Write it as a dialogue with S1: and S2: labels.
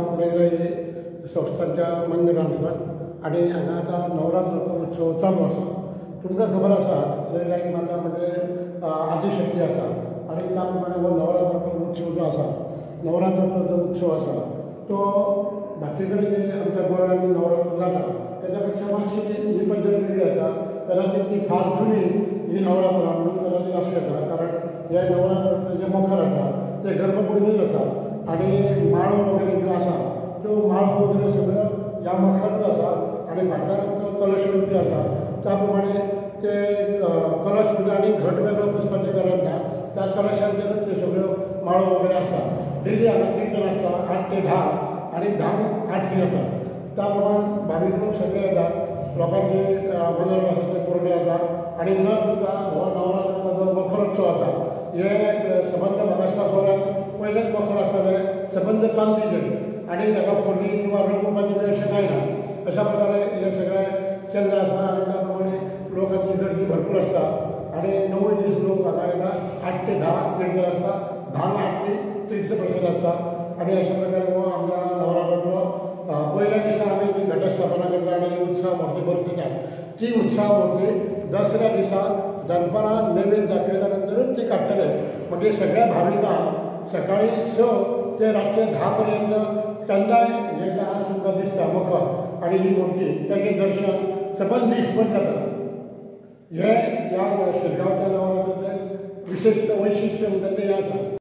S1: हांव लैराई संस्थांच्या मंदिरांत आसा आनी हांगा आतां नवरात्राचो उत्सव चालू आसा. तुमकां खबर आसा लैराई माता म्हणजे आदिशक्ती आसा आनी त्या प्रमाणे हो नवरात्राचो उत्सव जो आसा, नवरात्राचो जो उत्सव आसा तो बाकी कडेन जे आमच्या गोंयांत नवरात्र जाता तेच्या पेक्षा मातशी ही पद्दत वेगळी आसा. कदाचित ती फार जुनी ही नवरात्रां म्हणून कदाचित आसूं येता, कारण हे नवरात्राचे जे मखर आसा ते गर्भकुडींतूच आसा आनी माळो वगैरे ज्यो आसा त्यो माळो वगैरे सगळ्यो ह्या मखरांत आसा आनी फाटल्यान जो कलश रुपी आसा त्या प्रमाणे ते कलश म्हणजे आनी घट वेगळो पुसपाचें गरज ना. त्या कलशांचेरूच त्यो सगळ्यो माळो वगैरे आसा. डेली हांगा किर्तन आसता 8 ते 10 आनी 10 आरती जाता. त्या प्रमाणे भावीक लोक सगळे येतात, लोकांचे मनोरंजनाचे पुरवणी जाता आनी न चुकता हो नवरात्राचो जो मखरोत्सव आसा हे सबंद महाराष्ट्रा गोंयांत पयलेच मखर आसतले सबंद चांदीचे आनी हाका फोडणी किंवा रंगोवपाची वेळ अशें कांय ना. अशा प्रकारे हे सगळे केल्लें आसा आनी त्या प्रमाणे लोकांची गर्दी भरपूर आसता आनी 9 दीस लोक हांगा येता. 8 ते 10 किर्तन आसता, 10 आरती, तीर्थप्रसाद आसता आनी अशा प्रकारे हो आमच्या नवरात्रांतलो पयल्या दिसा आमी जी घटस्थापना करता आनी उत्सव मूर्ती बसयतात. ती उत्सव मूर्ती दसऱ्या दिसा दनपारां नैवेद्य दाखयल्या नंतरूच ती काडटले. म्हणजे सगळ्या भाविकांक सकाळी 6 ते रातचे 10 पर्यंत केन्नाय हे आज तुमकां दिसता मखर आनी ही मूर्ती तेजें दर्शन सबंद दिसभर जाता. हे ह्या शिरगांवच्या नवरात्राचें विशेष वैशिश्ट्य म्हणटा तें हें आसा.